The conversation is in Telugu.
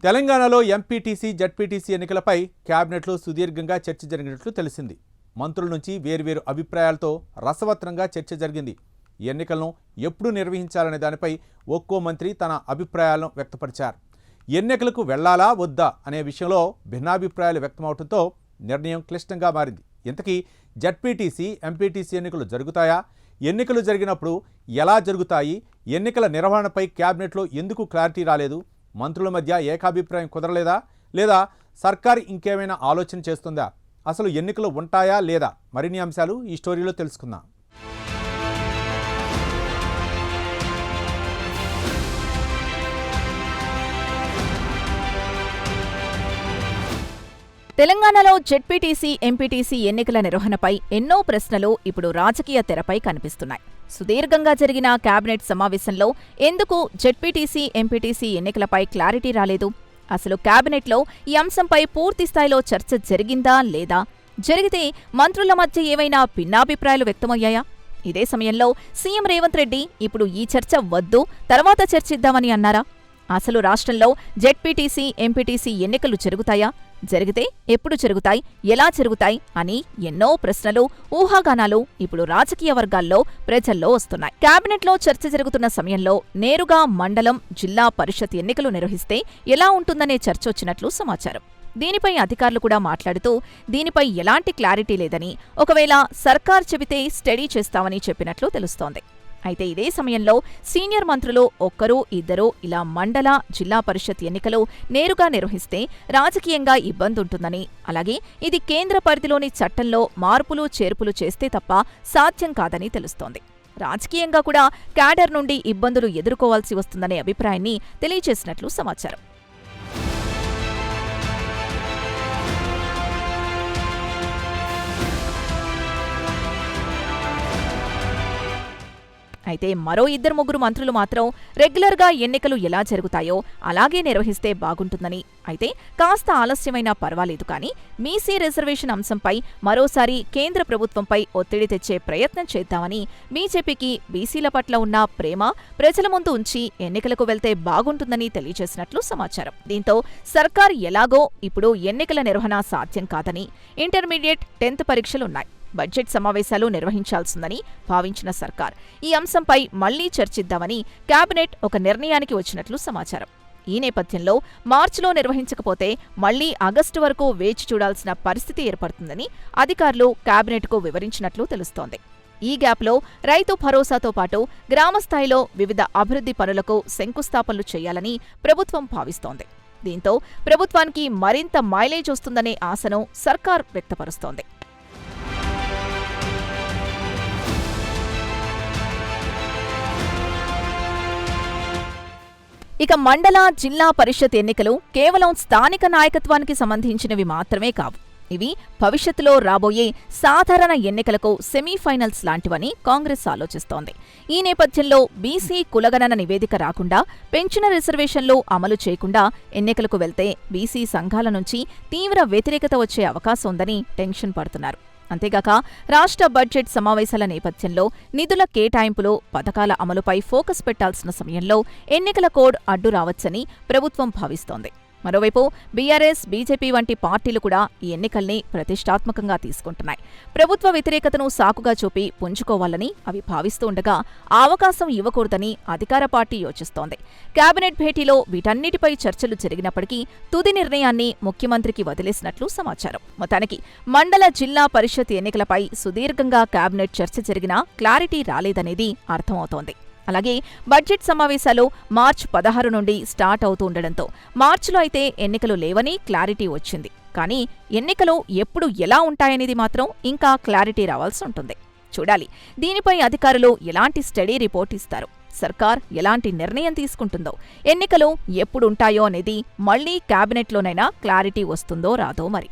తెలంగాణలో ఎంపీటీసీ, జడ్పీటీసీ ఎన్నికలపై క్యాబినెట్లో సుదీర్ఘంగా చర్చ జరిగినట్లు తెలిసింది. మంత్రుల నుంచి వేర్వేరు అభిప్రాయాలతో రసవత్రంగా చర్చ జరిగింది. ఈ ఎన్నికలను ఎప్పుడు నిర్వహించాలనే దానిపై ఒక్కో మంత్రి తన అభిప్రాయాలను వ్యక్తపరిచారు. ఎన్నికలకు వెళ్లాలా వద్దా అనే విషయంలో భిన్నాభిప్రాయాలు వ్యక్తమవడంతో నిర్ణయం క్లిష్టంగా మారింది. ఇంతకీ జడ్పీటీసీ, ఎంపీటీసీ ఎన్నికలు జరుగుతాయా? ఎన్నికలు జరిగినప్పుడు ఎలా జరుగుతాయి? ఎన్నికల నిర్వహణపై క్యాబినెట్లో ఎందుకు క్లారిటీ రాలేదు? మంత్రుల మధ్య ఏకాభిప్రాయం కుదరలేదా? లేదా సర్కార్ ఇంకేమైనా ఆలోచన చేస్తుందా? అసలు ఎన్నికలు ఉంటాయా లేదా? మరిన్ని అంశాలు ఈ స్టోరీలో తెలుసుకుందాం. తెలంగాణలో జెడ్పీటీసీ, ఎంపీటీసీ ఎన్నికల నిర్వహణపై ఎన్నో ప్రశ్నలు ఇప్పుడు రాజకీయ తెరపై కనిపిస్తున్నాయి. సుదీర్ఘంగా జరిగిన కేబినెట్ సమావేశంలో ఎందుకు జెడ్పీటీసీ, ఎంపీటీసీ ఎన్నికలపై క్లారిటీ రాలేదు? అసలు కేబినెట్లో ఈ అంశంపై పూర్తిస్థాయిలో చర్చ జరిగిందా లేదా? జరిగితే మంత్రుల మధ్య ఏవైనా భిన్నాభిప్రాయాలు వ్యక్తమయ్యాయా? ఇదే సమయంలో సీఎం రేవంత్ రెడ్డి ఇప్పుడు ఈ చర్చ వద్దు, తర్వాత చర్చిద్దామని అన్నారా? అసలు రాష్ట్రంలో జెడ్పీటీసీ, ఎంపీటీసీ ఎన్నికలు జరుగుతాయా? జరిగితే ఎప్పుడు జరుగుతాయి? ఎలా జరుగుతాయి? అని ఎన్నో ప్రశ్నలు, ఊహాగానాలు ఇప్పుడు రాజకీయ వర్గాల్లో, ప్రజల్లో వస్తున్నాయి. కేబినెట్లో చర్చ జరుగుతున్న సమయంలో నేరుగా మండలం, జిల్లా పరిషత్ ఎన్నికలు నిర్వహిస్తే ఎలా ఉంటుందనే చర్చ వచ్చినట్లు సమాచారం. దీనిపై అధికారులు కూడా మాట్లాడుతూ దీనిపై ఎలాంటి క్లారిటీ లేదని, ఒకవేళ సర్కార్ చెబితే స్టడీ చేస్తామని చెప్పినట్లు తెలుస్తోంది. అయితే ఇదే సమయంలో సీనియర్ మంత్రులు ఒక్కరు, ఇద్దరు ఇలా మండల, జిల్లా పరిషత్ ఎన్నికలు నేరుగా నిర్వహిస్తే రాజకీయంగా ఇబ్బందుంటుందని, అలాగే ఇది కేంద్ర పరిధిలోని చట్టంలో మార్పులు, చేర్పులు చేస్తే తప్ప సాధ్యం కాదని తెలుస్తోంది. రాజకీయంగా కూడా క్యాడర్ నుండి ఇబ్బందులు ఎదుర్కోవాల్సి వస్తుందనే అభిప్రాయాన్ని తెలియజేసినట్లు సమాచారం. అయితే మరో ఇద్దరు ముగ్గురు మంత్రులు మాత్రం రెగ్యులర్గా ఎన్నికలు ఎలా జరుగుతాయో అలాగే నిర్వహిస్తే బాగుంటుందని, అయితే కాస్త ఆలస్యమైనా పర్వాలేదు కానీ బీసీ రిజర్వేషన్ అంశంపై మరోసారి కేంద్ర ప్రభుత్వంపై ఒత్తిడి తెచ్చే ప్రయత్నం చేద్దామని, బీజేపీకి బీసీల పట్ల ఉన్న ప్రేమ ప్రజల ముందు ఉంచి ఎన్నికలకు వెళ్తే బాగుంటుందని తెలియజేసినట్లు సమాచారం. దీంతో సర్కార్ ఎలాగో ఇప్పుడు ఎన్నికల నిర్వహణ సాధ్యం కాదని, ఇంటర్మీడియట్ 10th పరీక్షలున్నాయి, బడ్జెట్ సమావేశాలు నిర్వహించాల్సిందని భావించిన సర్కార్ ఈ అంశంపై మళ్లీ చర్చిద్దామని కేబినెట్ ఒక నిర్ణయానికి వచ్చినట్లు సమాచారం. ఈ నేపథ్యంలో మార్చిలో నిర్వహించకపోతే మళ్లీ ఆగస్టు వరకు వేచి చూడాల్సిన పరిస్థితి ఏర్పడుతుందని అధికారులు కేబినెట్కు వివరించినట్లు తెలుస్తోంది. ఈ గ్యాప్లో రైతు భరోసాతో పాటు గ్రామస్థాయిలో వివిధ అభివృద్ధి పనులకు శంకుస్థాపనలు చేయాలని ప్రభుత్వం భావిస్తోంది. దీంతో ప్రభుత్వానికి మరింత మైలేజ్ వస్తుందనే ఆశను సర్కార్ వ్యక్తపరుస్తోంది. ఇక మండల, జిల్లా పరిషత్ ఎన్నికలు కేవలం స్థానిక నాయకత్వానికి సంబంధించినవి మాత్రమే కావు. ఇవి భవిష్యత్తులో రాబోయే సాధారణ ఎన్నికలకు సెమీఫైనల్స్ లాంటివని కాంగ్రెస్ ఆలోచిస్తోంది. ఈ నేపథ్యంలో బీసీ కులగణన నివేదిక రాకుండా, పెంచిన రిజర్వేషన్లు అమలు చేయకుండా ఎన్నికలకు వెళ్తే బీసీ సంఘాల నుంచి తీవ్ర వ్యతిరేకత వచ్చే అవకాశం ఉందని టెన్షన్ పడుతున్నారు. అంతేగాక రాష్ట్ర బడ్జెట్ సమావేశాల నేపథ్యంలో నిధుల కేటాయింపులు, పథకాల అమలుపై ఫోకస్ పెట్టాల్సిన సమయంలో ఎన్నికల కోడ్ అడ్డు రావచ్చని ప్రభుత్వం భావిస్తోంది. మరోవైపు బీఆర్ఎస్, బీజేపీ వంటి పార్టీలు కూడా ఈ ఎన్నికల్ని ప్రతిష్టాత్మకంగా తీసుకుంటున్నాయి. ప్రభుత్వ వ్యతిరేకతను సాకుగా చూపి పుంజుకోవాలని అవి భావిస్తూ ఉండగా ఆ అవకాశం ఇవ్వకూడదని అధికార పార్టీ యోచిస్తోంది. కేబినెట్ భేటీలో వీటన్నిటిపై చర్చలు జరిగినప్పటికీ తుది నిర్ణయాన్ని ముఖ్యమంత్రికి వదిలేసినట్లు సమాచారం. మొత్తానికి మండల, జిల్లా పరిషత్ ఎన్నికలపై సుదీర్ఘంగా కేబినెట్ చర్చ జరిగినా క్లారిటీ రాలేదనేది అర్థమవుతోంది. అలాగే బడ్జెట్ సమావేశాలు మార్చి 16 నుండి స్టార్ట్ అవుతూ ఉండడంతో మార్చిలో అయితే ఎన్నికలు లేవని క్లారిటీ వచ్చింది. కానీ ఎన్నికలు ఎప్పుడు ఎలా ఉంటాయనేది మాత్రం ఇంకా క్లారిటీ రావాల్సి ఉంటుంది. చూడాలి దీనిపై అధికారులు ఎలాంటి స్టడీ రిపోర్ట్ ఇస్తారు, సర్కార్ ఎలాంటి నిర్ణయం తీసుకుంటుందో, ఎన్నికలు ఎప్పుడుంటాయో అనేది మళ్లీ కేబినెట్లోనైనా క్లారిటీ వస్తుందో రాదో మరి.